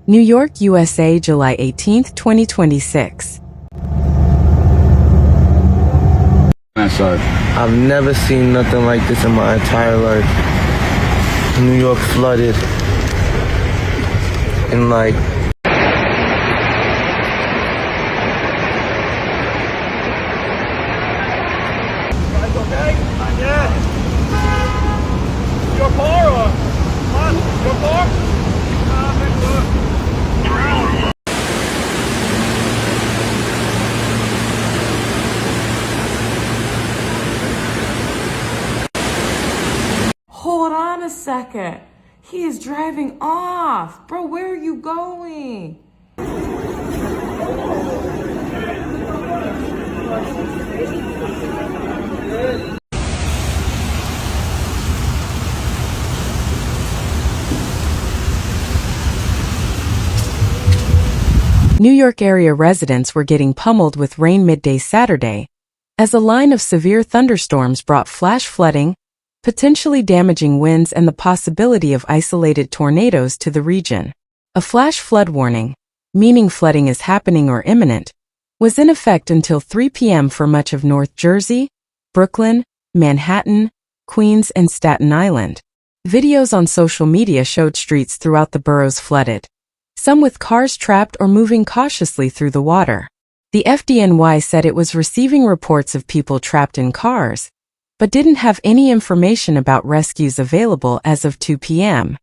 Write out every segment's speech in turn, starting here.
New York, USA, July 18, 2026. I've never seen nothing like this in my entire life. New York flooded. And like... Okay? Yeah. Your car or? Huh? Your car? Hold on a second. He is driving off. Bro, where are you going? New York area residents were getting pummeled with rain midday Saturday, as a line of severe thunderstorms brought flash flooding, potentially damaging winds and the possibility of isolated tornadoes to the region. A flash flood warning, meaning flooding is happening or imminent, was in effect until 3 p.m. for much of North Jersey, Brooklyn, Manhattan, Queens, and Staten Island. Videos on social media showed streets throughout the boroughs flooded, some with cars trapped or moving cautiously through the water. The FDNY said it was receiving reports of people trapped in cars, but didn't have any information about rescues available as of 2 p.m.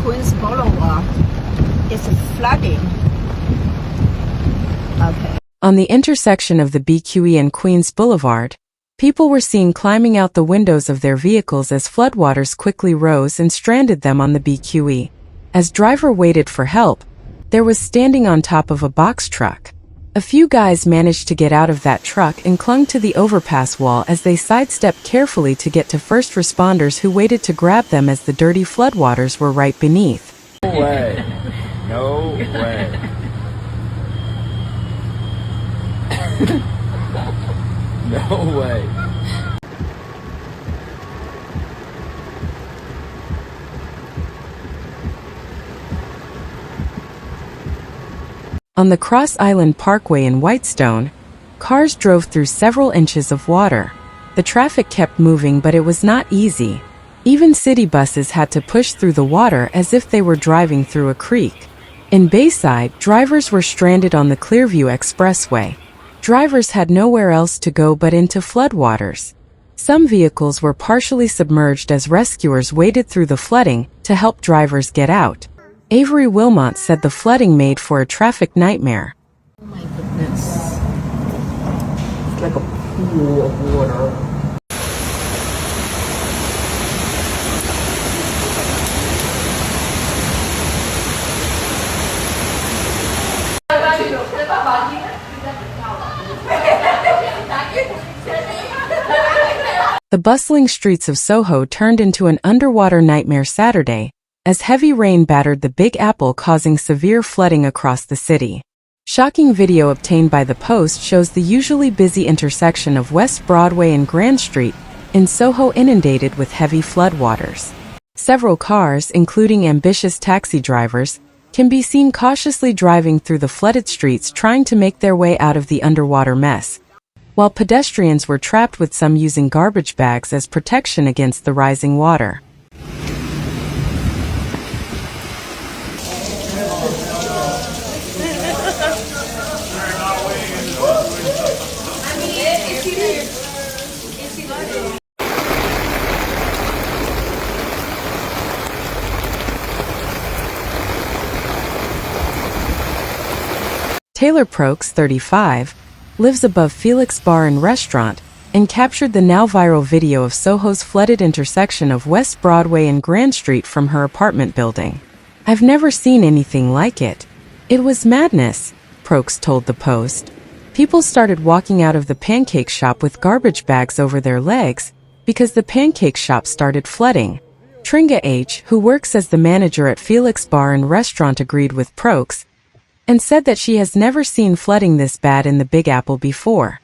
Queens Boulevard is flooding. Okay. On the intersection of the BQE and Queens Boulevard, people were seen climbing out the windows of their vehicles as floodwaters quickly rose and stranded them on the BQE. As driver waited for help, there was standing on top of a box truck. A few guys managed to get out of that truck and clung to the overpass wall as they sidestepped carefully to get to first responders who waited to grab them as the dirty floodwaters were right beneath. No way. No way. No way. On the Cross Island Parkway in Whitestone, cars drove through several inches of water. The traffic kept moving, but it was not easy. Even city buses had to push through the water as if they were driving through a creek. In Bayside, drivers were stranded on the Clearview Expressway. Drivers had nowhere else to go but into floodwaters. Some vehicles were partially submerged as rescuers waded through the flooding to help drivers get out. Avery Wilmot said the flooding made for a traffic nightmare. Oh my goodness. It's like a pool of water. The bustling streets of Soho turned into an underwater nightmare Saturday, as heavy rain battered the Big Apple, causing severe flooding across the city. Shocking video obtained by The Post shows the usually busy intersection of West Broadway and Grand Street in Soho inundated with heavy floodwaters. Several cars, including ambitious taxi drivers, can be seen cautiously driving through the flooded streets trying to make their way out of the underwater mess, while pedestrians were trapped, with some using garbage bags as protection against the rising water. Taylor Prokes, 35, lives above Felix Bar and Restaurant and captured the now viral video of Soho's flooded intersection of West Broadway and Grand Street from her apartment building. "I've never seen anything like it. It was madness," Prokes told The Post. People started walking out of the pancake shop with garbage bags over their legs because the pancake shop started flooding. Tringa H., who works as the manager at Felix Bar and Restaurant, agreed with Prokes and said that she has never seen flooding this bad in the Big Apple before.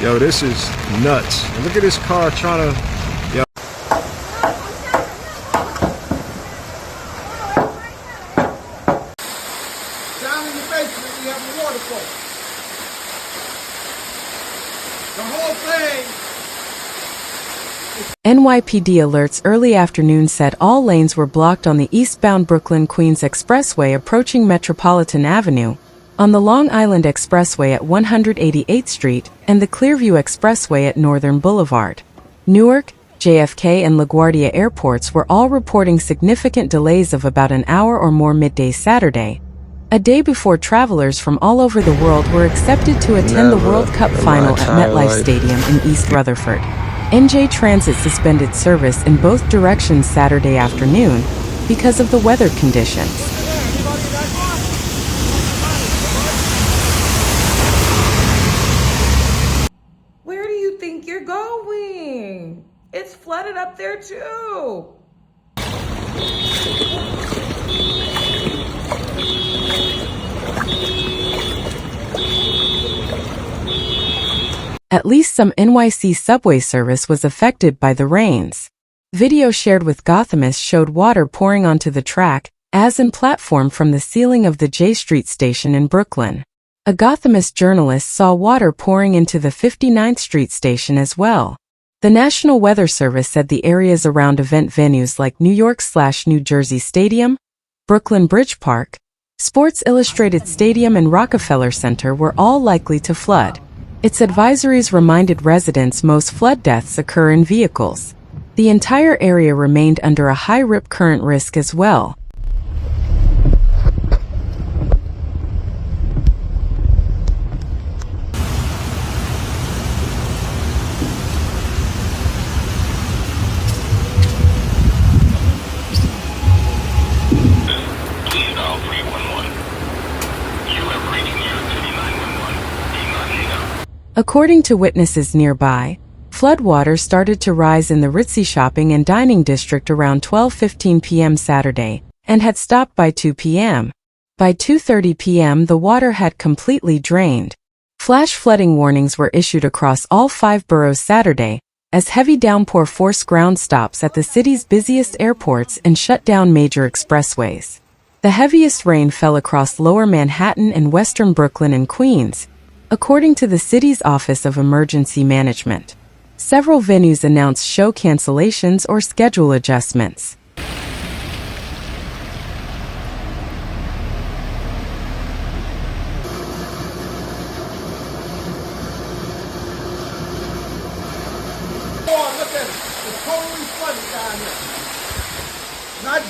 Yo, this is nuts. And look at this car trying to... Yo. Down in the basement, we have a waterfall. The whole thing. NYPD alerts early afternoon said all lanes were blocked on the eastbound Brooklyn-Queens Expressway approaching Metropolitan Avenue, on the Long Island Expressway at 188th Street, and the Clearview Expressway at Northern Boulevard. Newark, JFK, and LaGuardia airports were all reporting significant delays of about an hour or more midday Saturday, a day before travelers from all over the world were accepted to attend the World Cup final at MetLife Stadium in East Rutherford. NJ Transit suspended service in both directions Saturday afternoon because of the weather conditions. Where do you think you're going? It's flooded up there too. At least some NYC subway service was affected by the rains. Video shared with Gothamist showed water pouring onto the track, as in platform from the ceiling of the J Street station in Brooklyn. A Gothamist journalist saw water pouring into the 59th Street station as well. The National Weather Service said the areas around event venues like New York/New Jersey Stadium, Brooklyn Bridge Park, Sports Illustrated Stadium, and Rockefeller Center were all likely to flood. Its advisories reminded residents most flood deaths occur in vehicles. The entire area remained under a high rip current risk as well. According to witnesses nearby, floodwater started to rise in the Ritzy shopping and dining district around 12:15 p.m. Saturday and had stopped by 2 p.m. By 2:30 p.m. the water had completely drained. Flash flooding warnings were issued across all 5 boroughs Saturday, as heavy downpour forced ground stops at the city's busiest airports and shut down major expressways. The heaviest rain fell across Lower Manhattan and Western Brooklyn and Queens, according to the city's Office of Emergency Management. Several venues announced show cancellations or schedule adjustments. Look at it. It's totally flooded down here. Not